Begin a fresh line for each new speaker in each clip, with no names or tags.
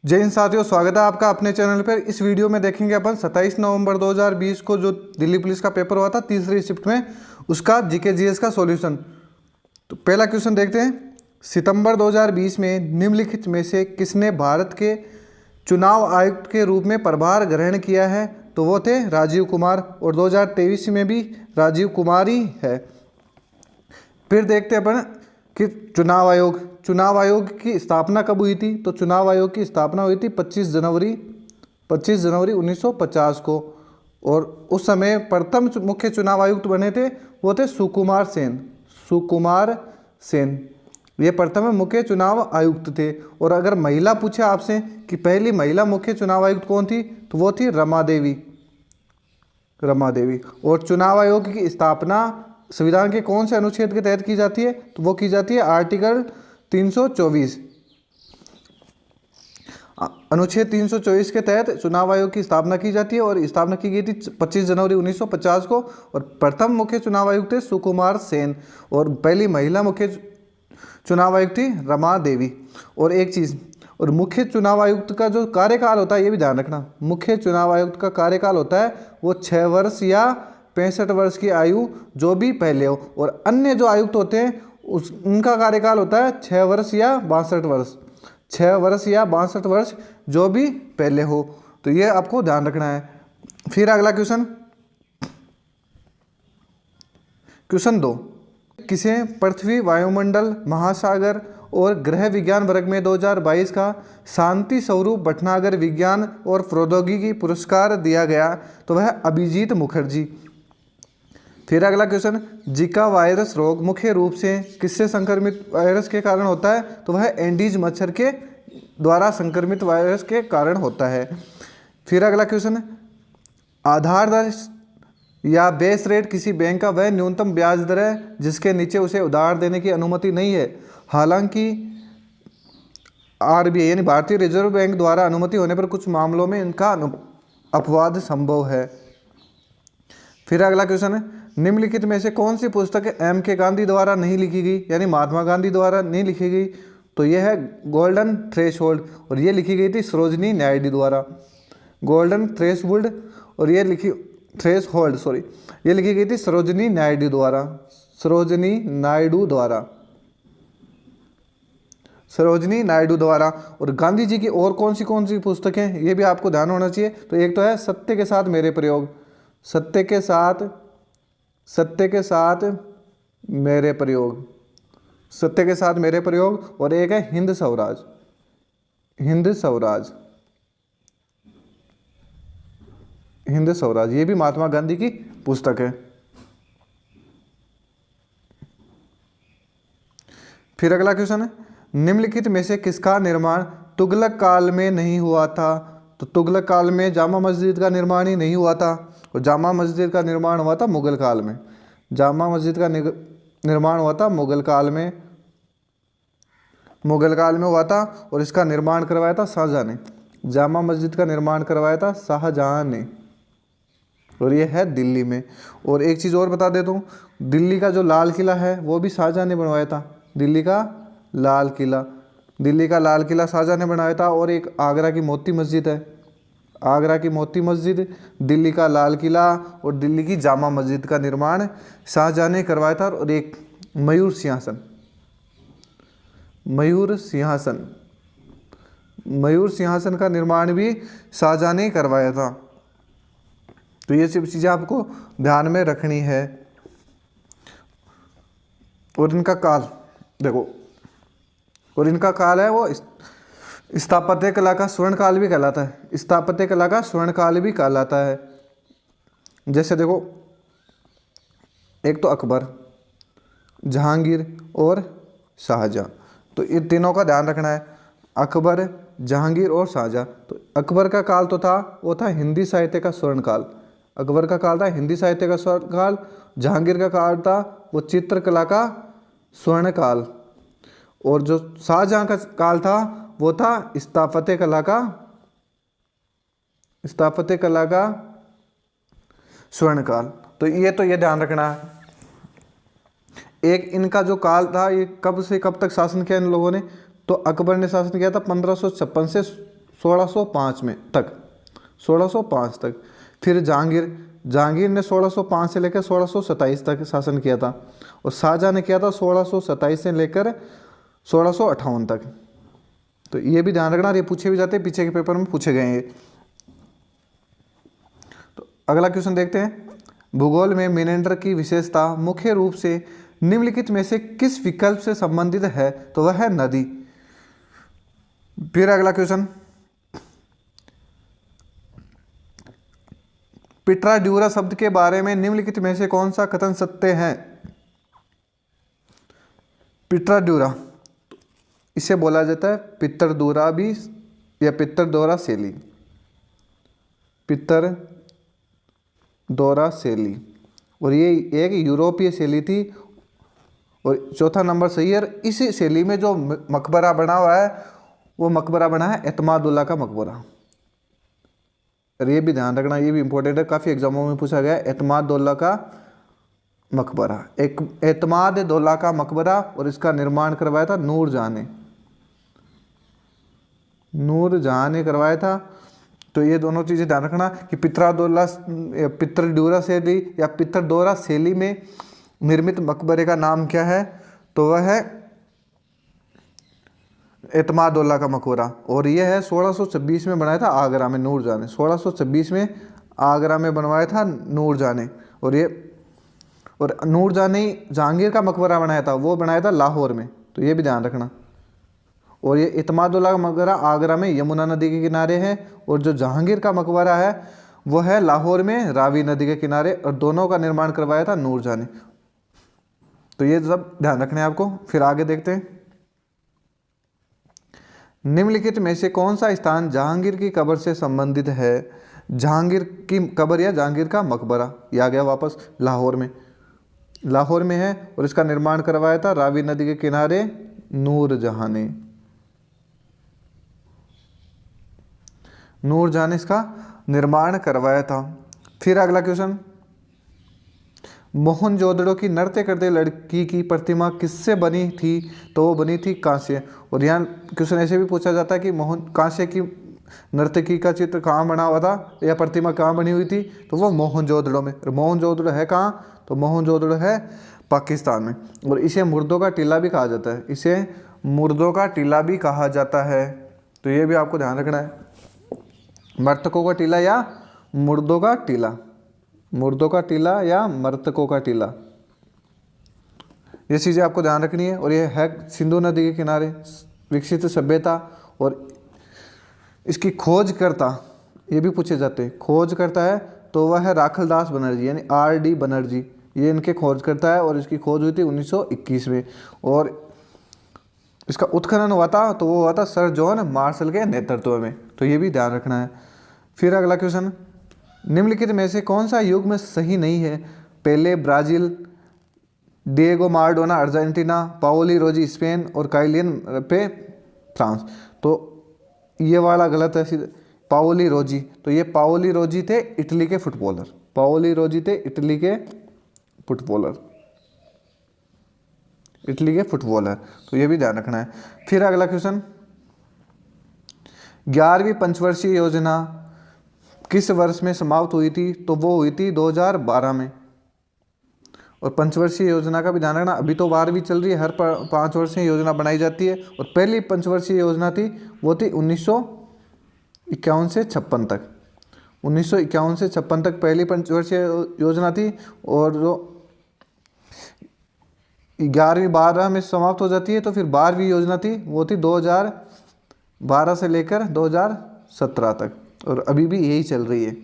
जय हिंद साथियों, स्वागत है आपका अपने चैनल पर। इस वीडियो में देखेंगे अपन 27 नवंबर 2020 को जो दिल्ली पुलिस का पेपर हुआ था तीसरी शिफ्ट में, उसका जीके जीएस का सॉल्यूशन। तो पहला क्वेश्चन देखते हैं। सितंबर 2020 में निम्नलिखित में से किसने भारत के चुनाव आयुक्त के रूप में प्रभार ग्रहण किया है? तो वो थे राजीव कुमार, और 2023 में भी राजीव कुमार ही है। फिर देखते हैं अपन कि चुनाव आयोग की स्थापना कब हुई थी? तो चुनाव आयोग की स्थापना हुई थी 25 जनवरी 1950 को, और उस समय प्रथम मुख्य चुनाव आयुक्त बने थे वो थे सुकुमार सेन। ये प्रथम मुख्य चुनाव आयुक्त थे। और अगर महिला पूछे आपसे कि पहली महिला मुख्य चुनाव आयुक्त कौन थी, तो वो थी रमा देवी। और चुनाव आयोग की स्थापना संविधान के कौन से अनुच्छेद के तहत की जाती है? तो वो की जाती है आर्टिकल 324। अनुच्छेद 324 के तहत चुनाव आयोग की स्थापना की जाती है, और स्थापना की गई थी 25 जनवरी 1950 को। और प्रथम मुख्य चुनाव आयुक्त थे सुकुमार सेन, और पहली महिला मुख्य चुनाव आयुक्त थी रमा देवी। और एक चीज़, और मुख्य चुनाव आयुक्त का जो कार्यकाल होता है ये भी ध्यान रखना। मुख्य चुनाव आयुक्त का कार्यकाल होता है वो 6 वर्ष या 65 वर्ष की आयु जो भी पहले हो, और अन्य जो आयुक्त होते हैं उनका कार्यकाल होता है 6 वर्ष या 62 वर्ष, 6 वर्ष या 62 वर्ष जो भी पहले हो। तो ये आपको ध्यान रखना है। फिर अगला क्वेश्चन 2, किसे पृथ्वी, वायुमंडल, महासागर और ग्रह विज्ञान वर्ग में 2022 का शांति स्वरूप भटनागर विज्ञान और प्रौद्योगिकी पुरस्कार दिया गया? तो वह अभिजीत मुखर्जी। फिर अगला क्वेश्चन, जिका वायरस रोग मुख्य रूप से किससे संक्रमित वायरस के कारण होता है? तो वह एंडीज मच्छर के द्वारा संक्रमित वायरस के कारण होता है। फिर अगला क्वेश्चन, आधार दर या बेस रेट किसी बैंक का वह न्यूनतम ब्याज दर है जिसके नीचे उसे उधार देने की अनुमति नहीं है, हालांकि आरबीआई यानी भारतीय रिजर्व बैंक द्वारा अनुमति होने पर कुछ मामलों में इनका अपवाद संभव है। फिर अगला क्वेश्चन है, निम्नलिखित में से कौन सी पुस्तक एम के गांधी द्वारा नहीं लिखी गई, यानी महात्मा गांधी द्वारा नहीं लिखी गई? तो यह है गोल्डन थ्रेशोल्ड, और ये लिखी गई थी सरोजनी नायडू द्वारा। गोल्डन थ्रेशोल्ड और ये लिखी गई थी सरोजनी नायडू द्वारा। और गांधी जी की और कौन सी पुस्तकें, ये भी आपको ध्यान होना चाहिए। तो एक तो है सत्य के साथ मेरे प्रयोग, सत्य के साथ मेरे प्रयोग, और एक है हिंद स्वराज, ये भी महात्मा गांधी की पुस्तक है। फिर अगला क्वेश्चन है, निम्नलिखित में से किसका निर्माण तुगलक काल में नहीं हुआ था? तो तुगलक काल में जामा मस्जिद का निर्माण ही नहीं हुआ था, और जामा मस्जिद का निर्माण हुआ था मुगल काल में। जामा मस्जिद का निर्माण हुआ था मुगल काल में हुआ था, और इसका निर्माण करवाया था शाहजहां ने। जामा मस्जिद का निर्माण करवाया था शाहजहां ने, और ये है दिल्ली में। और एक चीज़ और बता देता हूँ, दिल्ली का जो लाल किला है वो भी शाहजहां ने बनवाया था। दिल्ली का लाल किला शाहजहां ने बनाया था। और एक आगरा की मोती मस्जिद है, आगरा की मोती मस्जिद, दिल्ली का लाल किला और दिल्ली की जामा मस्जिद का निर्माण शाहजहां ने करवाया था। और एक मयूर सिंहासन का निर्माण भी शाहजहां ने करवाया था। तो ये सब चीज़ें आपको ध्यान में रखनी है। और इनका काल देखो, और इनका काल है वो स्थापत्य कला का स्वर्ण काल भी कहलाता है। जैसे देखो, एक तो अकबर, जहांगीर और शाहजहां, तो इन तीनों का ध्यान रखना है। अकबर, जहांगीर और शाहजहां। तो अकबर का काल तो था वो था हिंदी साहित्य का स्वर्ण काल। जहांगीर का काल था वो चित्रकला का स्वर्ण काल, और जो शाहजहां का काल था वो था स्थापत्य कला का स्वर्ण काल। तो ये ध्यान रखना है। एक इनका जो काल था, ये कब से कब तक शासन किया इन लोगों ने? तो अकबर ने शासन किया था 1556 से 1605 में तक, 1605 तक। फिर जहांगीर ने 1605 से लेकर 1627 तक शासन किया था, और शाहजहां ने किया था 1627 से लेकर 1658 तक। तो ये भी ध्यान रखना, ये पूछे भी जाते हैं, पीछे के पेपर में पूछे गए हैं ये। तो अगला क्वेश्चन देखते हैं। भूगोल में मीनेंडर की विशेषता मुख्य रूप से निम्नलिखित में से किस विकल्प से संबंधित है? तो वह है नदी। फिर अगला क्वेश्चन, पिट्राड्यूरा शब्द के बारे में निम्नलिखित में से कौन सा कथन सत्य है? पिट्राड्यूरा, इसे बोला जाता है पित्तरदूरा भी या पित्तरदोरा शैली, पित्तरदोरा शैली, और ये एक यूरोपीय शैली थी। और चौथा नंबर सही है। इसी शैली में जो मकबरा बना हुआ है वो मकबरा बना है एतमादुल्ला का मकबरा। और ये भी ध्यान रखना, ये भी इंपॉर्टेंट है, काफ़ी एग्जामों में पूछा गया है। एतमादुल्ला का मकबरा, एक एतमादुल्ला का मकबरा, और इसका निर्माण करवाया था नूरजहां ने, नूरजहां ने करवाया था। तो ये दोनों चीज़ें ध्यान रखना कि पित्तरड्यूरा शैली या पित्तरदोरा शैली में निर्मित मकबरे का नाम क्या है? तो वह है एतमादुल्ला का मकबरा, और यह है 1626 में बनाया था आगरा में नूरजहां ने, 1626 में आगरा में बनवाया था नूरजहां ने। और नूरजहां ने जहांगीर का मकबरा बनाया था, वो बनाया था लाहौर में। तो ये भी ध्यान रखना। और ये एतमादुल्ला का मकबरा आगरा में यमुना नदी के किनारे है, और जो जहांगीर का मकबरा है वो है लाहौर में रावी नदी के किनारे, और दोनों का निर्माण करवाया था नूरजहां ने। तो ये सब ध्यान रखना है आपको। फिर आगे देखते हैं। निम्नलिखित में से कौन सा स्थान जहांगीर की कब्र से संबंधित है? जहांगीर की कब्र या जहांगीर का मकबरा, ये आ गया वापस लाहौर में, लाहौर में है, और इसका निर्माण करवाया था रावी नदी के किनारे नूरजहां ने, नूरजहां ने इसका निर्माण करवाया था। फिर अगला क्वेश्चन, मोहनजोदड़ो की नृत्य करते लड़की की प्रतिमा किससे बनी थी? तो वो बनी थी कांस्य। और यहाँ क्वेश्चन ऐसे भी पूछा जाता है कि कांस्य की नर्तकी का चित्र कहाँ बना हुआ था या प्रतिमा कहाँ बनी हुई थी? तो वो मोहनजोदड़ो में। मोहनजोदड़ो है कहाँ? तो मोहनजोदड़ो है पाकिस्तान में, और इसे मुर्दों का टीला भी कहा जाता है, इसे मुर्दों का टीला भी कहा जाता है। तो ये भी आपको ध्यान रखना है, मृतकों का टीला या मुर्दों का टीला, मुर्दों का टीला या मृतकों का टीला, ये चीज़ें आपको ध्यान रखनी है। और ये है सिंधु नदी के किनारे विकसित सभ्यता, और इसकी खोजकर्ता ये भी पूछे जाते हैं, खोजकर्ता है तो वह है राखलदास बनर्जी यानी R.D. बनर्जी, ये इनके खोजकर्ता है, और इसकी खोज हुई थी 1921 में। और इसका उत्खनन हुआ था तो वो हुआ था सर जॉन मार्शल के नेतृत्व में। तो ये भी ध्यान रखना है। फिर अगला क्वेश्चन, निम्नलिखित में से कौन सा युग्म सही नहीं है? Pele Brazil, Diego Maradona Argentina, Paolo Rossi Spain, और काइलियन पे फ्रांस। तो ये वाला गलत है, पाओली रोजी। तो ये पाओली रोजी थे इटली के फुटबॉलर, पाओली रोजी थे इटली के फुटबॉलर, इटली के फुटबॉलर। तो ये भी ध्यान रखना है। फिर अगला क्वेश्चन, 11वीं पंचवर्षीय योजना किस वर्ष में समाप्त हुई थी? तो वो हुई थी 2012 में। और पंचवर्षीय योजना का भी ध्यान रखना, अभी तो 12वीं चल रही है, हर 5 वर्ष में योजना बनाई जाती है। और पहली पंचवर्षीय योजना थी वो थी 1951 से 56 तक, 1951 से 56 तक पहली पंचवर्षीय योजना थी। और जो 11वीं 12 में समाप्त हो जाती है तो फिर 12वीं योजना थी वो थी 2012 से लेकर 2017 तक, और अभी भी यही चल रही है।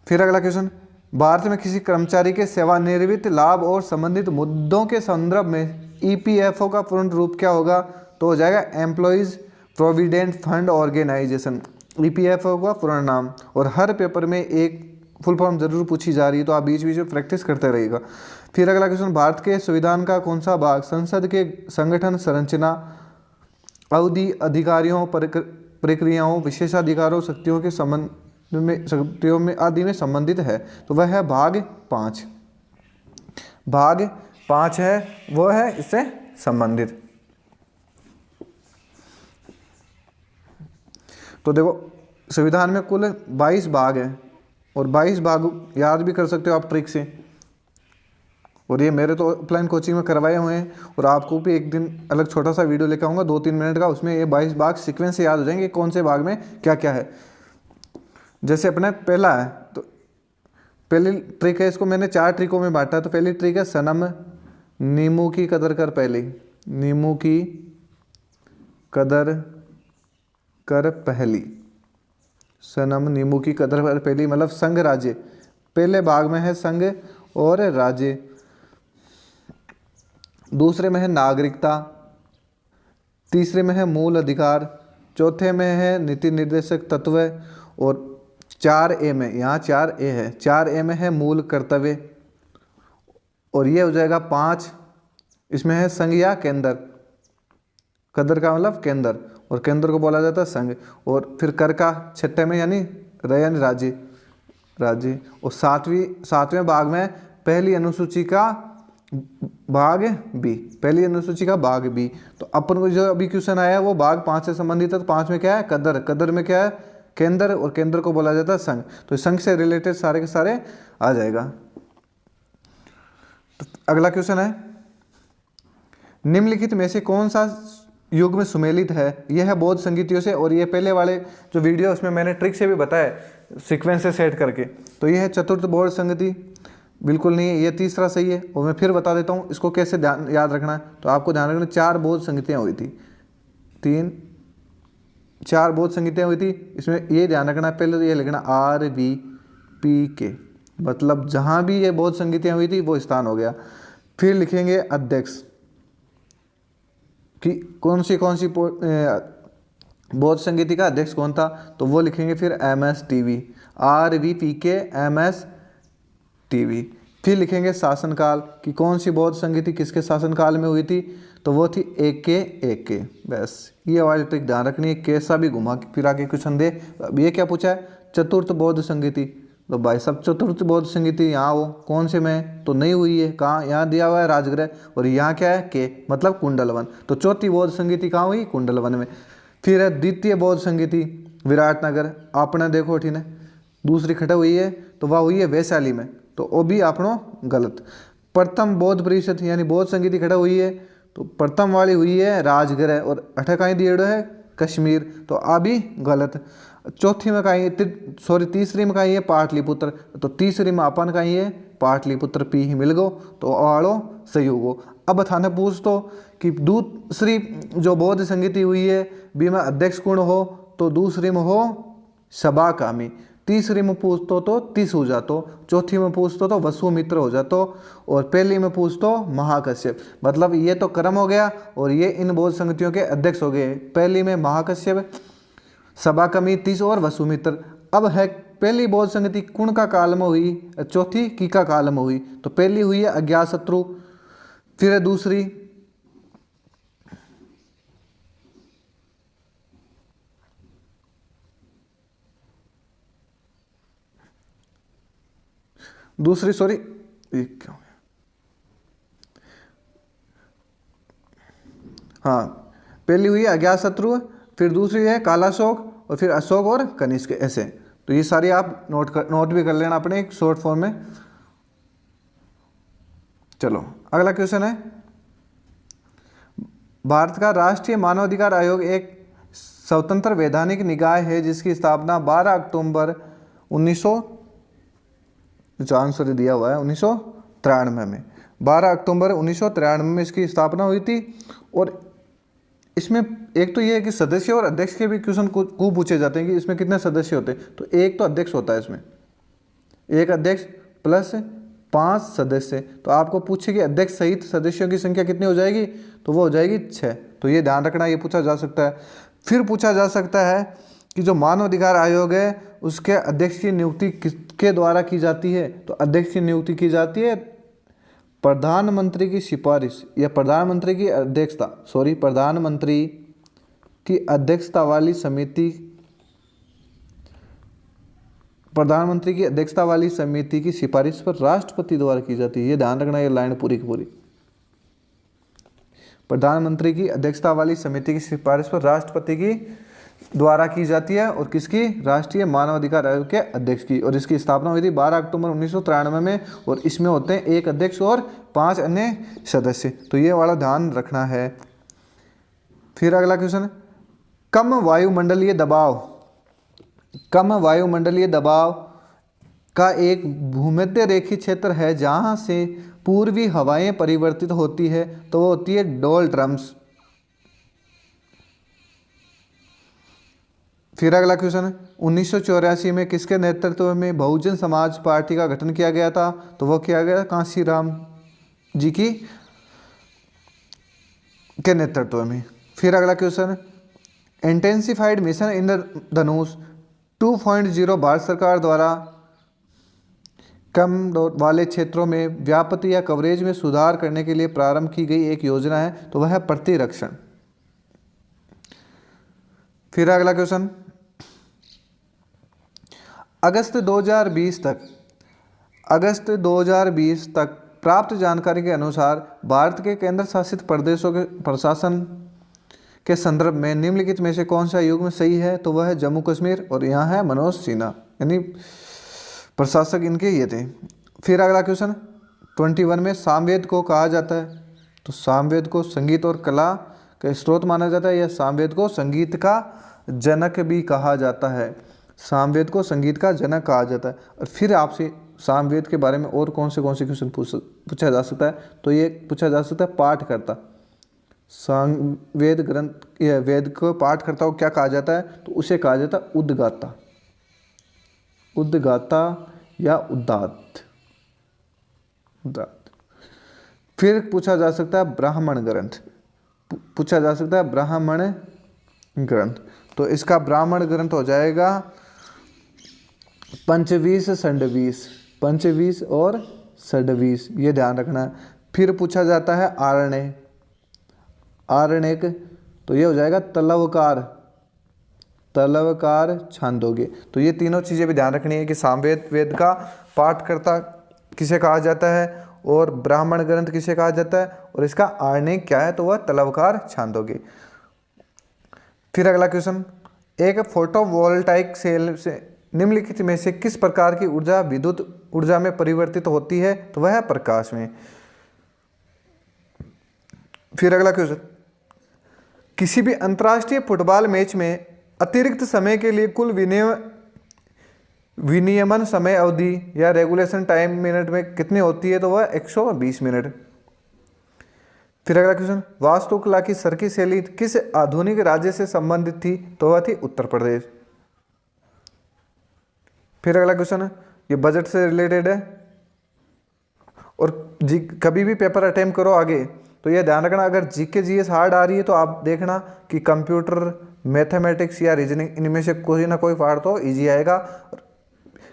फिर अगला क्वेश्चन, भारत में किसी कर्मचारी के सेवानिवृत्त लाभ और संबंधित मुद्दों के संदर्भ में EPFO का पूर्ण रूप क्या होगा? तो हो जाएगा employees provident fund organisation, EPFO का पूर्ण नाम। और हर पेपर में एक फुल फॉर्म जरूर पूछी जा रही है, तो आप बीच बीच में प्रैक्टिस करते रहिएगा। फिर अगला क्वेश्चन, भारत के संविधान का कौन सा भाग संसद के संगठन, संरचना, अवधि, अधिकारियों, प्रक्रियाओं, विशेषाधिकारों, शक्तियों के संबंध में, शक्तियों में आदि में संबंधित है? तो वह है भाग 5, भाग 5 है, वो है इससे संबंधित। तो देखो संविधान में कुल 22 भाग हैं और 22 भाग याद भी कर सकते हो आप ट्रिक से। और ये मेरे तो ऑफलाइन कोचिंग में करवाए हुए हैं और आपको भी एक दिन अलग छोटा सा वीडियो लेकर आऊँगा 2-3 मिनट का, उसमें ये 22 भाग सीक्वेंस से याद हो जाएंगे कौन से भाग में क्या क्या है। जैसे अपने पहला है तो पहली ट्रिक है, इसको मैंने 4 ट्रिकों में बांटा। तो पहली ट्रिक है सनम नींबू की कदर कर पहले, नींबू की कदर कर पहली, सनम नींबू की कदर कर पहली मतलब संघ राज्य। पहले भाग में है संघ और राज्य, दूसरे में है नागरिकता, तीसरे में है मूल अधिकार, चौथे में है नीति निर्देशक तत्व और 4A में, यहाँ 4A है, 4A में है मूल कर्तव्य और ये हो जाएगा 5। इसमें है संघ या केंद्र, कदर का मतलब केंद्र और केंद्र को बोला जाता है संघ। और फिर कर का 6 में यानी राज्य, राज्य। और 7वें भाग में पहली अनुसूची का भाग बी, पहली अनुसूची का भाग बी। तो अपन को जो अभी क्वेश्चन आया है वो भाग 5 से संबंधित है। तो 5 में क्या है कदर, कदर में क्या है केंद्र और केंद्र को बोला जाता है संघ। तो संघ से रिलेटेड सारे के सारे आ जाएगा। तो अगला क्वेश्चन है निम्नलिखित में से कौन सा युग में सुमेलित है। यह है बौद्ध संगीतियों से और ये पहले वाले जो वीडियो उसमें मैंने ट्रिक से भी बताया सीक्वेंस से सेट करके। तो ये है चतुर्थ बौद्ध संगति, बिल्कुल नहीं है, ये तीसरा सही है। और मैं फिर बता देता हूँ इसको कैसे ध्यान याद रखना है। तो आपको ध्यान रखना 4 बौद्ध संगतियाँ हुई थी, 4 बौद्ध संगतियाँ हुई थी। इसमें ये ध्यान रखना पहले तो ये लिखना RVPK मतलब जहाँ भी ये बौद्ध संगतियाँ हुई थी वो स्थान हो गया। फिर लिखेंगे अध्यक्ष कि कौन सी बौद्ध संगीति का अध्यक्ष कौन था, तो वो लिखेंगे फिर MSTV, RVPK MSTV। फिर लिखेंगे शासनकाल कि कौन सी बौद्ध संगीति किसके शासनकाल में हुई थी, तो वो थी AK। बस ये वाली ट्रिक ध्यान रखनी है, कैसा भी घुमा फिरा के क्वेश्चन दे। अब ये क्या पूछा है चतुर्थ बौद्ध संगीति, तो भाई सब चतुर्थ बौद्ध संगीति यहाँ हो कौन से में तो नहीं हुई है, कहाँ यहाँ दिया हुआ है राजगृह और यहाँ क्या है के मतलब कुंडलवन। तो चौथी बौद्ध संगीति कहाँ हुई कुंडलवन में। फिर है द्वितीय बौद्ध संगीति विराटनगर, आपने देखो ठीक है दूसरी खड़ा हुई है तो वह हुई है वैशाली में, तो वो भी आपनो गलत। प्रथम बौद्ध परिषद यानी बौद्ध संगीति खड़ा हुई है तो प्रथम वाली हुई है राजगृह और अठा कहीं दिए है कश्मीर, तो अभी गलत। चौथी में कहीं तीसरी में कहीं है पाटलिपुत्र, तो तीसरी में अपन कहीं है पाटलिपुत्र पी ही मिल गो तो आड़ो सही होगो। अब थाने पूछ तो कि दूसरी जो बौद्ध संगीति हुई है बी में अध्यक्ष गुण हो तो दूसरी में हो सभाकामी, तीसरी में पूछतो तो तिस हो जातो, चौथी में पूछतो तो वसुमित्र हो जातो और पहली में पूछतो महाकश्यप। मतलब ये तो क्रम हो गया और ये इन बौद्ध संगतियों के अध्यक्ष हो गए। पहली में महाकश्यप, सभाकमी, तिस और वसुमित्र। अब है पहली बौद्ध संगति कुण का काल में हुई, चौथी की का काल में हुई। तो पहली हुई है अज्ञातशत्रु, फिर है दूसरी सॉरी क्या हो गया, हाँ पहली हुई है अज्ञातशत्रु, फिर दूसरी है कालाशोक और फिर अशोक और कनिष्क ऐसे। तो ये सारी आप नोट भी कर लेना अपने एक शॉर्ट फॉर्म में। चलो अगला क्वेश्चन है भारत का राष्ट्रीय मानवाधिकार आयोग एक स्वतंत्र वैधानिक निकाय है जिसकी स्थापना 12 अक्टूबर 1993 दिया हुआ है 1993 में, 12 अक्टूबर 1993 में इसकी स्थापना हुई थी। और इसमें एक तो ये है कि सदस्य और अध्यक्ष के भी क्वेश्चन को पूछे जाते हैं कि इसमें कितने सदस्य होते हैं। तो एक तो अध्यक्ष होता है, इसमें एक अध्यक्ष प्लस 5 सदस्य। तो आपको पूछे कि अध्यक्ष सहित सदस्यों की संख्या कितनी हो जाएगी, तो वो हो जाएगी 6। तो ये ध्यान रखना, ये पूछा जा सकता है। फिर पूछा जा सकता है कि जो मानवाधिकार आयोग है उसके अध्यक्ष की नियुक्ति किसके द्वारा की जाती है, तो अध्यक्ष की नियुक्ति की जाती है प्रधानमंत्री की सिफारिश या प्रधानमंत्री की अध्यक्षता, प्रधानमंत्री की अध्यक्षता वाली समिति, प्रधानमंत्री की अध्यक्षता वाली समिति की सिफारिश पर राष्ट्रपति द्वारा की जाती है। ये ध्यान रखना, ये लाइन पूरी की पूरी। प्रधानमंत्री की अध्यक्षता वाली समिति की सिफारिश पर राष्ट्रपति की द्वारा की जाती है और किसकी? राष्ट्रीय मानवाधिकार आयोग के अध्यक्ष की। और इसकी स्थापना हुई थी 12 अक्टूबर 1993 में और इसमें होते हैं एक अध्यक्ष और 5 अन्य सदस्य। तो ये वाला ध्यान रखना है। फिर अगला क्वेश्चन, कम वायुमंडलीय दबाव। कम वायुमंडलीय दबाव का एक भूमध्य रेखीय क्षेत्र है जहां से पूर्वी हवाएं परिवर्तित होती है, तो वो होती है डोलड्रम्स। फिर अगला क्वेश्चन, 1984 में किसके नेतृत्व में बहुजन समाज पार्टी का गठन किया गया था? तो वो किया गया कांशीराम जी की के नेतृत्व में। फिर अगला क्वेश्चन, इंटेंसिफाइड मिशन इंद्रधनुष 2.0 भारत सरकार द्वारा कम वाले क्षेत्रों में व्याप्ति या कवरेज में सुधार करने के लिए प्रारंभ की गई एक योजना है, तो वह है प्रतिरक्षण। फिर अगला क्वेश्चन, अगस्त 2020 तक प्राप्त जानकारी के अनुसार भारत के केंद्र शासित प्रदेशों के प्रशासन के संदर्भ में निम्नलिखित में से कौन सा युग्म सही है? तो वह है जम्मू कश्मीर और यहाँ है मनोज सिन्हा, यानी प्रशासक इनके ये थे। फिर अगला क्वेश्चन, 21 में सामवेद को कहा जाता है? तो सामवेद को संगीत और कला का स्रोत माना जाता है या सामवेद को संगीत का जनक भी कहा जाता है? सामवेद को संगीत का जनक कहा जाता है। और फिर आपसे सामवेद के बारे में और कौन से क्वेश्चन पूछा जा सकता है? तो ये पूछा जा सकता है पाठकर्ता। सामवेद ग्रंथ या वेद को पाठकर्ता को क्या कहा जाता है? तो उसे कहा जाता है उद्गाता, उद्गाता या उदात। फिर पूछा जा सकता है ब्राह्मण ग्रंथ, पूछा जा सकता है ब्राह्मण ग्रंथ। तो इसका ब्राह्मण ग्रंथ हो जाएगा पंचवीस षड्वीस, पंचवीस और षड्वीस, ये ध्यान रखना है। फिर पूछा जाता है आरण्य, आरण्यक, तो ये हो जाएगा तलवकार, तलवकार छांदोग्य। तो ये तीनों चीज़ें भी ध्यान रखनी है कि सामवेद वेद का पाठकर्ता किसे कहा जाता है और ब्राह्मण ग्रंथ किसे कहा जाता है और इसका आरण्यक क्या है? तो वह तलवकार छांदोग्य। फिर अगला क्वेश्चन, एक फोटोवोल्टाइक सेल से निम्नलिखित में से किस प्रकार की ऊर्जा विद्युत ऊर्जा में परिवर्तित होती है? तो वह है प्रकाश में। फिर अगला क्वेश्चन, किसी भी अंतर्राष्ट्रीय फुटबॉल मैच में अतिरिक्त समय के लिए कुल विनियमन समय अवधि या रेगुलेशन टाइम मिनट में कितनी होती है? तो वह 120 मिनट। फिर अगला क्वेश्चन, वास्तुकला की सर्की शैली किस आधुनिक राज्य से संबंधित थी? तो वह थी उत्तर प्रदेश। फिर अगला क्वेश्चन है, ये बजट से रिलेटेड है और कभी भी पेपर अटेम्प्ट करो आगे तो ये ध्यान रखना, अगर जीके जीएस हार्ड आ रही है तो आप देखना कि कंप्यूटर, मैथमेटिक्स या रीजनिंग इनमें से कोई ना कोई पार्ट तो इजी आएगा,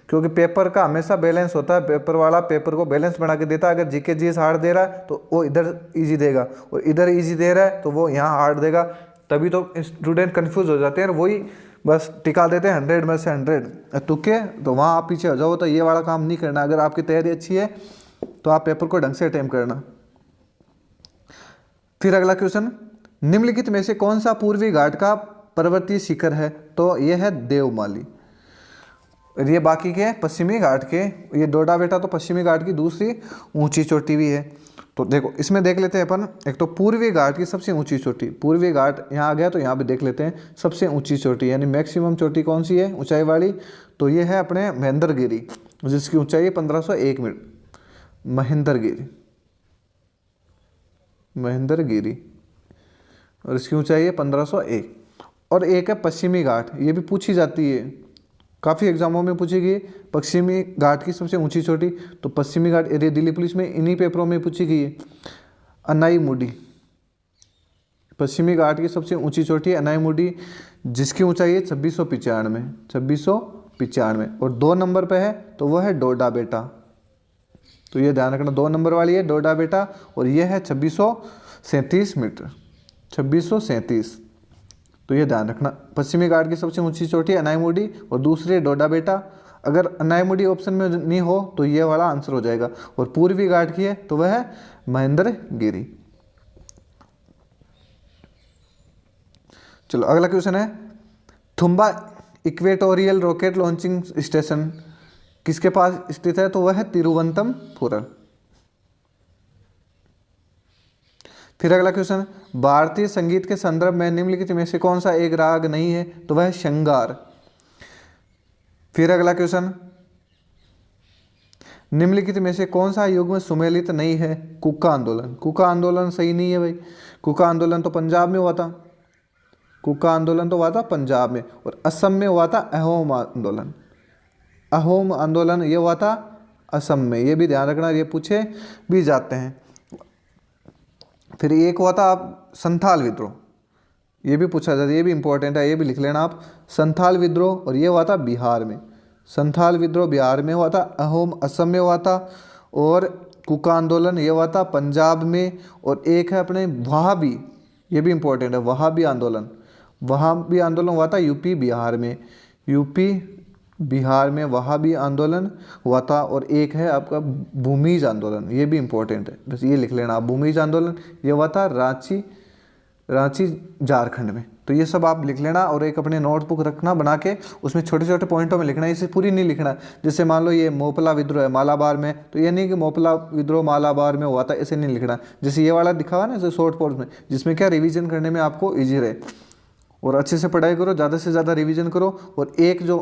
क्योंकि पेपर का हमेशा बैलेंस होता है। पेपर वाला पेपर को बैलेंस बना के देता है। अगर जीके जीएस हार्ड दे रहा है तो वो इधर इजी देगा और इधर इजी दे रहा है तो वो यहाँ हार्ड देगा, तभी तो स्टूडेंट कंफ्यूज हो जाते हैं और वही बस टिका देते हैं 100 में से 100 तुक्के, तो वहाँ आप पीछे हो जाओ। तो ये वाला काम नहीं करना। अगर आपकी तैयारी अच्छी है तो आप पेपर को ढंग से अटेम्प्ट करना। फिर अगला क्वेश्चन, निम्नलिखित में से कौन सा पूर्वी घाट का पर्वतीय शिखर है? तो यह है देवमाली। और ये बाकी के पश्चिमी घाट के, ये डोडा बेटा तो पश्चिमी घाट की दूसरी ऊंची चोटी भी है। तो देखो इसमें देख लेते हैं अपन, एक तो पूर्वी घाट की सबसे ऊंची चोटी, पूर्वी घाट यहाँ आ गया तो यहाँ भी देख लेते हैं सबसे ऊंची चोटी यानी मैक्सिमम चोटी कौन सी है ऊंचाई वाली? तो ये है अपने महेंद्रगिरी, जिसकी ऊंचाई है 1501 मीटर। महेंद्रगिरी, महेंद्रगिरी और इसकी ऊंचाई है 1501। और एक है पश्चिमी घाट, ये भी पूछी जाती है, काफ़ी एग्जामों में पूछेगी पश्चिमी घाट की सबसे ऊंची चोटी। तो पश्चिमी घाट एरिया दिल्ली पुलिस में इन्हीं पेपरों में पूछी गई है। अनाईमुडी, पश्चिमी घाट की सबसे ऊंची चोटी है अनाईमुडी, जिसकी ऊंचाई है 2695, 2695। और 2 नंबर पे है तो वह है डोडा बेटा। तो ये ध्यान रखना, 2 नंबर वाली है डोडा बेटा और यह है 2637 मीटर, 2637। तो ये ध्यान रखना, पश्चिमी घाट की सबसे ऊंची चोटी अनाईमुडी और दूसरी डोडा बेटा। अगर अनाईमुडी ऑप्शन में नहीं हो तो ये वाला आंसर हो जाएगा। और पूर्वी घाट की है तो वह है महेंद्रगिरी। चलो अगला क्वेश्चन है, Thumba equatorial rocket launching station किसके पास स्थित है? तो वह है तिरुवनंतपुरम। फिर अगला क्वेश्चन, भारतीय संगीत के संदर्भ में निम्नलिखित में से कौन सा एक राग नहीं है? तो वह है श्रृंगार। फिर अगला क्वेश्चन, निम्नलिखित में से कौन सा युग्म सुमेलित नहीं है? कुका आंदोलन। कुका आंदोलन सही नहीं है भाई। कुका आंदोलन तो पंजाब में हुआ था। कुका आंदोलन तो हुआ था पंजाब में, और असम में हुआ था अहोम आंदोलन। अहोम आंदोलन ये हुआ था असम में, ये भी ध्यान रखना, ये पूछे भी जाते हैं। फिर एक हुआ था आप संथाल विद्रोह, ये भी पूछा जाता है, ये भी इंपॉर्टेंट है, ये भी लिख लेना आप। संथाल विद्रोह, और ये हुआ था बिहार में। संथाल विद्रोह बिहार में हुआ था, अहोम असम में हुआ था, और कुका आंदोलन ये हुआ था पंजाब में। और एक है अपने वहाबी, ये भी इंपॉर्टेंट है, वहाबी आंदोलन। वहाबी आंदोलन हुआ था यूपी बिहार में। यूपी बिहार में वहाबी आंदोलन हुआ था। और एक है आपका भूमिज आंदोलन, ये भी इंपॉर्टेंट है, बस ये लिख लेना आप। भूमिज आंदोलन ये हुआ था रांची झारखंड में। तो ये सब आप लिख लेना, और एक अपने नोटबुक रखना बना के, उसमें छोटे छोटे पॉइंटों में लिखना, इसे पूरी नहीं लिखना। जैसे मान लो ये मोपला विद्रोह है मालाबार में, तो ये नहीं कि मोपला विद्रोह मालाबार में हुआ था, ऐसे नहीं लिखना। जैसे ये वाला दिखा हुआ ना जैसे शॉर्ट पोर्स में, जिसमें क्या रिवीजन करने में आपको ईजी रहे, और अच्छे से पढ़ाई करो, ज़्यादा से ज़्यादा रिवीजन करो। और एक जो,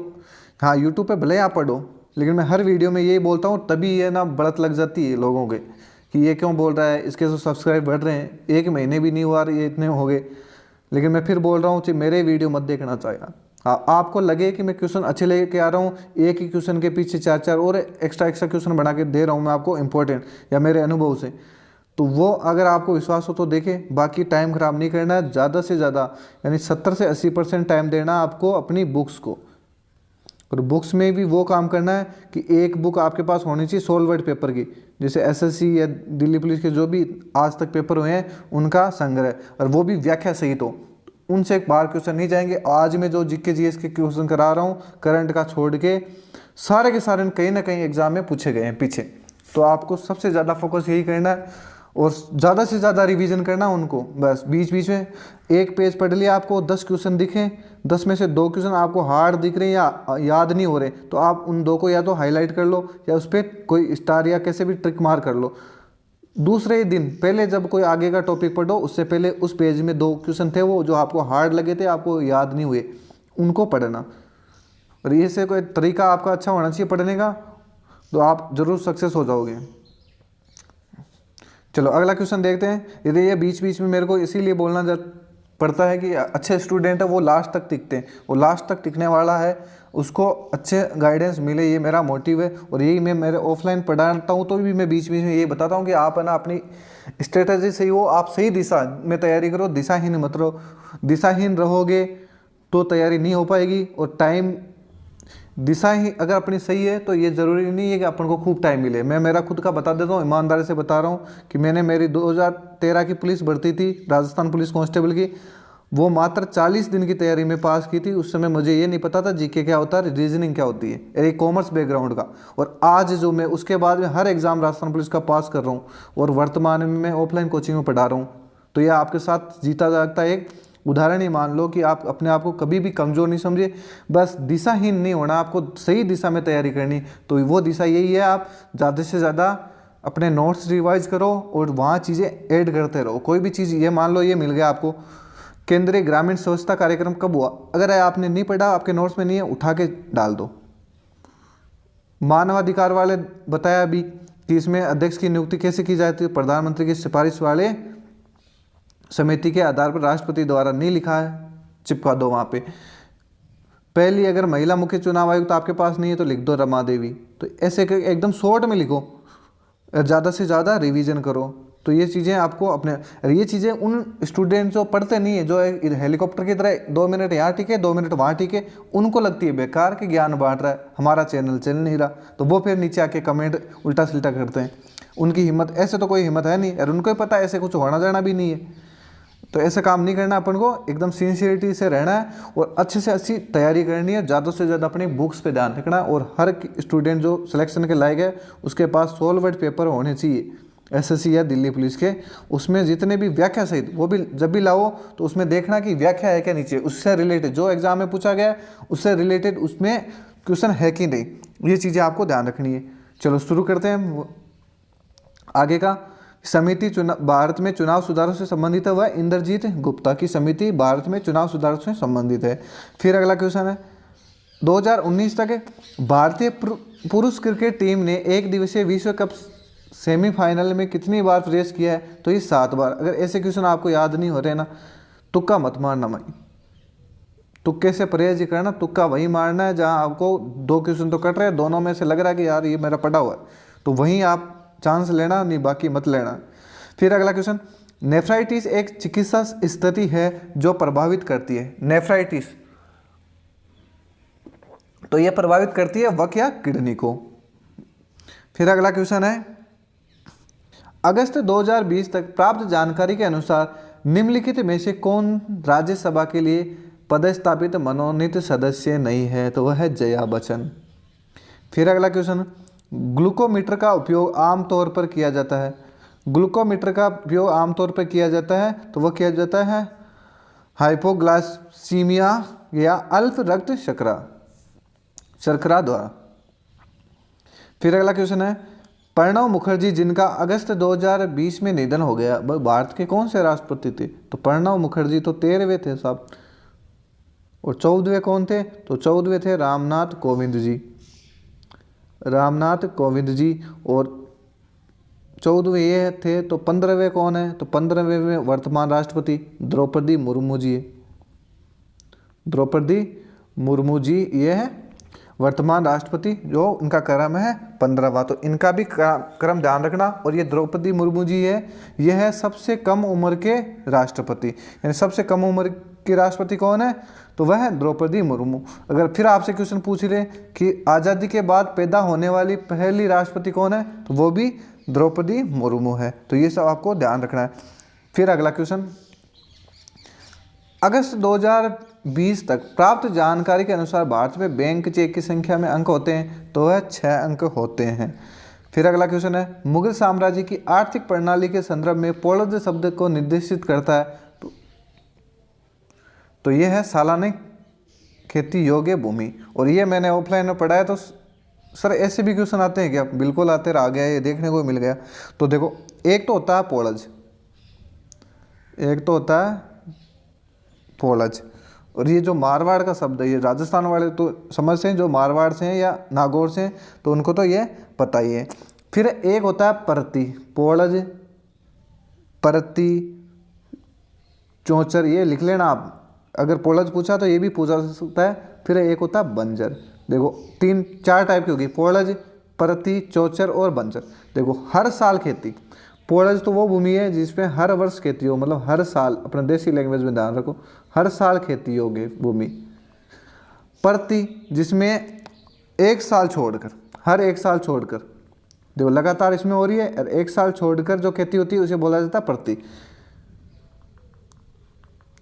हाँ यूट्यूब पे भले आप पढ़ो, लेकिन मैं हर वीडियो में यही बोलता हूँ, तभी ये ना बढ़त लग जाती है लोगों के कि ये क्यों बोल रहा है, इसके तो सब्सक्राइब बढ़ रहे हैं, 1 महीने भी नहीं हुआ ये इतने हो गए। लेकिन मैं फिर बोल रहा हूँ कि मेरे वीडियो मत देखना चाहिए। हाँ, आपको लगे कि मैं क्वेश्चन अच्छे लेके आ रहा हूँ, एक ही क्वेश्चन के पीछे 4 और एक्स्ट्रा क्वेश्चन बना के दे रहा हूँ मैं आपको इंपॉर्टेंट, या मेरे अनुभव से, तो वो अगर आपको विश्वास हो तो देखें। बाकी टाइम ख़राब नहीं करना है, ज़्यादा से ज़्यादा यानी 70 से 80% टाइम देना आपको अपनी बुक्स को। और बुक्स में भी वो काम करना है कि एक बुक आपके पास होनी चाहिए सॉल्वर्ड पेपर की, जैसे एसएससी या दिल्ली पुलिस के जो भी आज तक पेपर हुए हैं उनका संग्रह, और वो भी व्याख्या सहित हो। उनसे एक बार क्वेश्चन नहीं जाएंगे। आज मैं जो जीके जीएस के क्वेश्चन करा रहा हूँ करंट का छोड़ के, सारे के सारे कहीं ना कहीं एग्जाम में पूछे गए हैं पीछे। तो आपको सबसे ज़्यादा फोकस यही करना है, और ज़्यादा से ज़्यादा रिवीजन करना उनको। बस बीच बीच में एक पेज पढ़ लिया, आपको 10 क्वेश्चन दिखें, 10 में से 2 क्वेश्चन आपको हार्ड दिख रहे हैं या याद नहीं हो रहे, तो आप उन 2 को या तो हाईलाइट कर लो, या उस पर कोई स्टार या कैसे भी ट्रिक मार कर लो। दूसरे ही दिन पहले जब कोई आगे का टॉपिक पढ़ो, उससे पहले उस पेज में 2 क्वेश्चन थे वो जो आपको हार्ड लगे थे, आपको याद नहीं हुए, उनको पढ़ना। और ये से कोई तरीका आपका अच्छा होना चाहिए पढ़ने का, तो आप ज़रूर सक्सेस हो जाओगे। चलो अगला क्वेश्चन देखते हैं। यदि ये बीच बीच में मेरे को इसीलिए बोलना पड़ता है कि अच्छे स्टूडेंट है वो लास्ट तक टिकते हैं, वो लास्ट तक टिकने वाला है, उसको अच्छे गाइडेंस मिले, ये मेरा मोटिव है। और यही मैं मेरे ऑफलाइन पढ़ाता हूँ तो भी मैं बीच बीच में ये बताता हूँ कि आप है ना अपनी स्ट्रेटजी सही हो, आप सही दिशा में तैयारी करो, दिशाहीन मत रहो। दिशाहीन रहोगे तो तैयारी नहीं हो पाएगी। और टाइम दिशा ही अगर अपनी सही है तो ये ज़रूरी नहीं है कि अपन को खूब टाइम मिले। मैं मेरा खुद का बता देता हूँ, ईमानदारी से बता रहा हूँ कि मैंने मेरी 2013 की पुलिस भर्ती थी, राजस्थान पुलिस कांस्टेबल की, वो मात्र 40 दिन की तैयारी में पास की थी। उस समय मुझे ये नहीं पता था जीके क्या होता है, रीजनिंग क्या होती है, एक कॉमर्स बैकग्राउंड का। और आज जो मैं उसके बाद में हर एग्ज़ाम राजस्थान पुलिस का पास कर रहा हूँ, और वर्तमान में मैं ऑफलाइन कोचिंग में पढ़ा रहा हूँ। तो यह आपके साथ जीता जागता एक उदाहरण ही मान लो कि आप अपने आप को कभी भी कमज़ोर नहीं समझिए, बस दिशाहीन नहीं होना, आपको सही दिशा में तैयारी करनी। तो वो दिशा यही है, आप ज़्यादा से ज़्यादा अपने नोट्स रिवाइज करो और वहाँ चीज़ें ऐड करते रहो। कोई भी चीज़, ये मान लो ये मिल गया आपको, केंद्रीय ग्रामीण स्वच्छता कार्यक्रम कब हुआ, अगर आपने नहीं पढ़ा, आपके नोट्स में नहीं है, उठा के डाल दो। मानवाधिकार वाले बताया अभी कि इसमें अध्यक्ष की नियुक्ति कैसे की जाती है, प्रधानमंत्री की सिफारिश वाले समिति के आधार पर राष्ट्रपति द्वारा नहीं लिखा है, चिपका दो वहाँ पे। पहली अगर महिला मुख्य चुनाव आयुक्त आपके पास नहीं है तो लिख दो रमा देवी। तो ऐसे एकदम शॉर्ट में लिखो, ज़्यादा से ज़्यादा रिवीजन करो। तो ये चीज़ें आपको अपने, ये चीज़ें उन स्टूडेंट जो पढ़ते नहीं है, जो हेलीकॉप्टर की तरह 2 मिनट यहाँ टिके 2 मिनट वहाँ टिके, उनको लगती है बेकार के ज्ञान बांट रहा है, हमारा चैनल चल नहीं रहा, तो वो फिर नीचे आके कमेंट उल्टा सिल्टा करते हैं। उनकी हिम्मत, ऐसे तो कोई हिम्मत है नहीं, और उनको ही पता है ऐसे कुछ होना जाना भी नहीं है। तो ऐसा काम नहीं करना, अपन को एकदम सिंसियरिटी से रहना है और अच्छे से अच्छी तैयारी करनी है। ज़्यादा से ज़्यादा अपनी बुक्स पे ध्यान रखना है, और हर स्टूडेंट जो सिलेक्शन के लायक है उसके पास सॉल्वर्ड पेपर होने चाहिए। एसएससी या दिल्ली पुलिस के, उसमें जितने भी व्याख्या सहित, वो भी जब भी लाओ तो उसमें देखना कि व्याख्या है क्या नीचे, उससे रिलेटेड जो एग्जाम में पूछा गया उससे रिलेटेड उसमें क्वेश्चन है कि नहीं, ये चीज़ें आपको ध्यान रखनी है। चलो शुरू करते हैं आगे का। समिति भारत में चुनाव सुधारों से संबंधित है, वह इंद्रजीत गुप्ता की समिति भारत में चुनाव सुधारों से संबंधित है। फिर अगला क्वेश्चन है 2019 तक भारतीय पुरुष क्रिकेट टीम ने एक दिवसीय विश्व कप सेमीफाइनल में कितनी बार प्रवेश किया है, तो ये 7 बार। अगर ऐसे क्वेश्चन आपको याद नहीं हो रहे ना, तुक्का मत मारना भाई, तुक्के से परहेज ही करना, तुक्का वही मारना है जहां आपको 2 क्वेश्चन तो कट रहे हैं, दोनों में से लग रहा है कि यार ये मेरा पढ़ा हुआ है, तो वहीं आप चांस लेना, नहीं बाकी मत लेना। फिर अगला क्वेश्चन, नेफ्राइटिस एक चिकित्सा स्थिति है जो प्रभावित करती है। नेफ्राइटिस तो यह प्रभावित करती है वक या किडनी को। फिर अगला क्वेश्चन है, अगस्त 2020 तक प्राप्त जानकारी के अनुसार निम्नलिखित में से कौन राज्यसभा के लिए पदस्थापित मनोनीत सदस्य नहीं है, तो वह है जया बच्चन। फिर अगला क्वेश्चन, ग्लूकोमीटर का उपयोग आमतौर पर किया जाता है। ग्लूकोमीटर का उपयोग आमतौर पर किया जाता है, तो वह किया जाता है हाइपोग्लाइसीमिया या अल्प रक्त शर्करा द्वारा। फिर अगला क्वेश्चन है, प्रणब मुखर्जी जिनका अगस्त 2020 में निधन हो गया, वह भारत के कौन से राष्ट्रपति थे, तो प्रणब मुखर्जी तो 13वें थे साहब, और 14वें कौन थे, तो 14वें थे रामनाथ कोविंद जी। रामनाथ कोविंद जी, और 14वें ये थे, तो 15वें कौन है, तो 15वें में वर्तमान राष्ट्रपति द्रौपदी मुर्मू जी है। द्रौपदी मुर्मू जी ये है वर्तमान राष्ट्रपति, जो इनका क्रम है 15वां, तो इनका भी क्रम ध्यान रखना। और ये द्रौपदी मुर्मू जी है, यह है सबसे कम उम्र के राष्ट्रपति, यानी सबसे कम उम्र के राष्ट्रपति कौन है, तो वह है द्रौपदी मुर्मू। अगर फिर आपसे क्वेश्चन पूछ रहे कि आज़ादी के बाद पैदा होने वाली पहली राष्ट्रपति कौन है, तो वो भी द्रौपदी मुर्मू है। तो ये सब आपको ध्यान रखना है। फिर अगला क्वेश्चन, अगस्त 2020 तक प्राप्त जानकारी के अनुसार भारत में बैंक चेक की संख्या में अंक होते हैं, तो वह 6 अंक होते हैं। फिर अगला क्वेश्चन है, मुगल साम्राज्य की आर्थिक प्रणाली के संदर्भ में पोलज शब्द को निर्देशित करता है, तो यह है सालाना खेती योग्य भूमि। और ये मैंने ऑफलाइन में पढ़ा है, तो सर ऐसे भी क्वेश्चन आते हैं क्या, बिल्कुल आते रह गया, ये देखने को मिल गया। तो देखो, एक तो होता है पोलज, एक तो होता है पोलज, और ये जो मारवाड़ का शब्द है, ये राजस्थान वाले तो समझते हैं, जो मारवाड़ से हैं या नागौर से हैं तो उनको तो ये पता ही है। फिर एक होता है परती, पोलज, परती, चौचर, ये लिख लेना आप, अगर पोलज पूछा तो ये भी पूछा जा सकता है। फिर एक होता है बंजर। देखो 3-4 टाइप की होगी, पोलज, परती, चौचर और बंजर। देखो हर साल खेती, पोलज तो वो भूमि है जिसमें हर वर्ष खेती हो, मतलब हर साल, अपने देसी लैंग्वेज में ध्यान रखो, हर साल खेती होगी भूमि। परती जिसमें एक साल छोड़कर, हर एक साल छोड़कर, देखो लगातार इसमें हो रही है, और एक साल छोड़कर जो खेती होती है उसे बोला जाता है परती,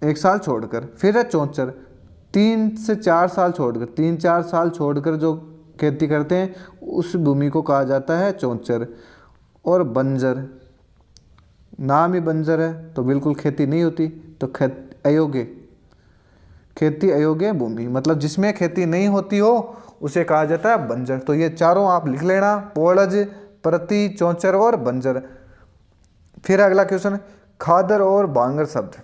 एक साल छोड़कर। फिर है चौचर, 3 से 4 साल छोड़कर, 3-4 साल छोड़कर जो खेती करते हैं उस भूमि को कहा जाता है चौचर। और बंजर, नाम ही बंजर है तो बिल्कुल खेती नहीं होती, तो अयोग्य, खेती अयोग्य भूमि, मतलब जिसमें खेती नहीं होती हो उसे कहा जाता है बंजर। तो ये चारों आप लिख लेना, पोलज, परती, चौचर और बंजर। फिर अगला क्वेश्चन, खादर और भांगर शब्द।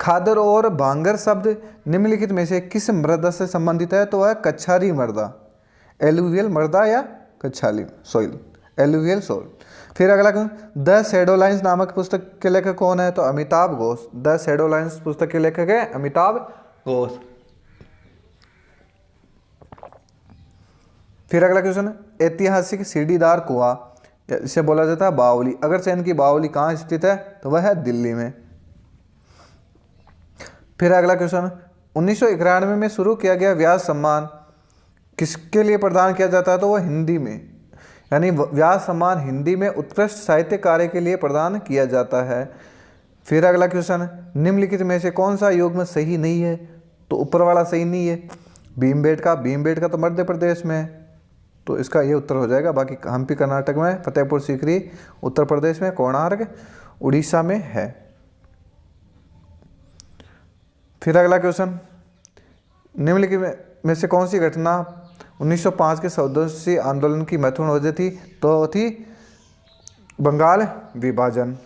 खादर और भांगर शब्द निम्नलिखित में से किस मृदा से संबंधित है, तो वह कच्छारी मृदा, एलुवियल मृदा या कच्छाली सॉइल, एलुवियल सॉइल। फिर अगला क्वेश्चन, द शैडो लाइन्स नामक पुस्तक के लेखक कौन है, तो Amitabh Ghosh. The shadow lines पुस्तक के लेखक है अमिताभ घोष। फिर अगला क्वेश्चन, ऐतिहासिक सीढ़ीदार कुआं, इसे बोला जाता है बावली। अगरसेन की बावली कहाँ स्थित है, तो वह है दिल्ली में। फिर अगला क्वेश्चन, 1991 में शुरू किया गया व्यास सम्मान किसके लिए प्रदान किया जाता है, तो वह हिंदी में, यानी व्यास सम्मान हिंदी में उत्कृष्ट साहित्य कार्य के लिए प्रदान किया जाता है। फिर अगला क्वेश्चन, निम्नलिखित में से कौन सा युग्म सही नहीं है, तो ऊपर वाला सही नहीं है, भीमबेटका। भीमबेटका तो मध्य प्रदेश में है, तो इसका ये उत्तर हो जाएगा। बाकी हम्पी कर्नाटक में, फतेहपुर सीकरी उत्तर प्रदेश में, कोणार्क उड़ीसा में है। फिर अगला क्वेश्चन, निम्नलिखित में से कौन सी घटना 1905 के स्वदेशी आंदोलन की महत्वपूर्ण वजह थी? तो थी बंगाल विभाजन।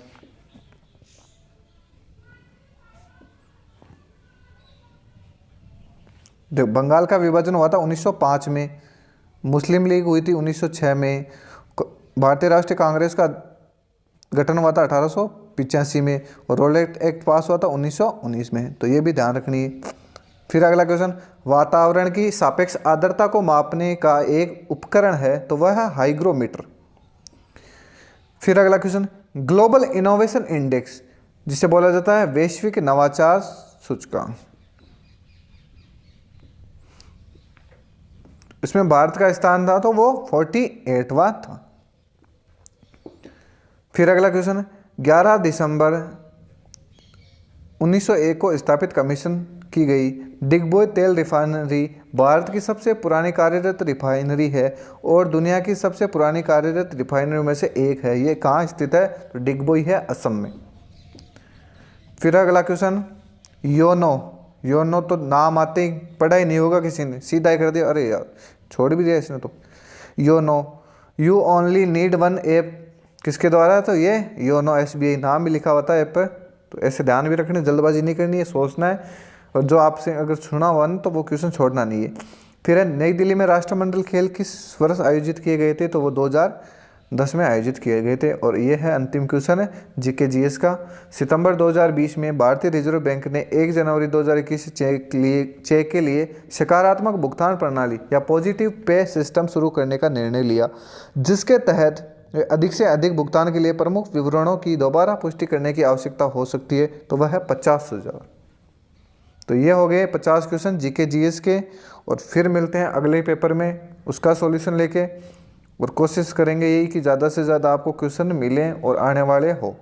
देखो, बंगाल का विभाजन हुआ था 1905 में, मुस्लिम लीग हुई थी 1906 में, भारतीय राष्ट्रीय कांग्रेस का गठन हुआ था 1885 में, और रोलेट एक्ट पास हुआ था 1919 में। तो ये भी ध्यान रखनी है। फिर अगला क्वेश्चन, वातावरण की सापेक्ष आर्द्रता को मापने का एक उपकरण है, तो वह है हाइग्रोमीटर। फिर अगला क्वेश्चन, ग्लोबल इनोवेशन इंडेक्स जिसे बोला जाता है वैश्विक नवाचार सूचकांक, इसमें भारत का स्थान था तो वो 48वां था। फिर अगला क्वेश्चन, 11 दिसंबर 1901 को स्थापित कमीशन की गई डिगबोई तेल रिफाइनरी भारत की सबसे पुरानी कार्यरत रिफाइनरी है और दुनिया की सबसे पुरानी कार्यरत रिफाइनरी में से एक है। ये कहाँ स्थित है? तो डिगबोई है असम में। फिर अगला क्वेश्चन, योनो तो नाम आते ही पढ़ा ही नहीं होगा किसी ने, सीधा ही कर दिया, अरे यार छोड़ भी दिया इसने। तो YONO, you only need one app किसके द्वारा है? तो ये योनो SBI नाम भी लिखा हुआ था ऐप पर। तो ऐसे ध्यान भी रखना, जल्दबाजी नहीं करनी है, सोचना है, और जो आपसे अगर सुना हुआ ना तो वो क्वेश्चन छोड़ना नहीं है। फिर नई दिल्ली में राष्ट्रमंडल खेल किस वर्ष आयोजित किए गए थे? तो वो 2010 में आयोजित किए गए थे। और ये है अंतिम क्वेश्चन है GK/GS का। सितंबर 2020 में भारतीय रिजर्व बैंक ने 1 जनवरी 2021 चेक के लिए सकारात्मक भुगतान प्रणाली या पॉजिटिव पे सिस्टम शुरू करने का निर्णय लिया, जिसके तहत अधिक से अधिक भुगतान के लिए प्रमुख विवरणों की दोबारा पुष्टि करने की आवश्यकता हो सकती है। तो वह है 50,000। तो ये हो गए 50 क्वेश्चन GK/GS के। और फिर मिलते हैं अगले पेपर में उसका सॉल्यूशन लेके, और कोशिश करेंगे यही कि ज़्यादा से ज़्यादा आपको क्वेश्चन मिलें और आने वाले हो।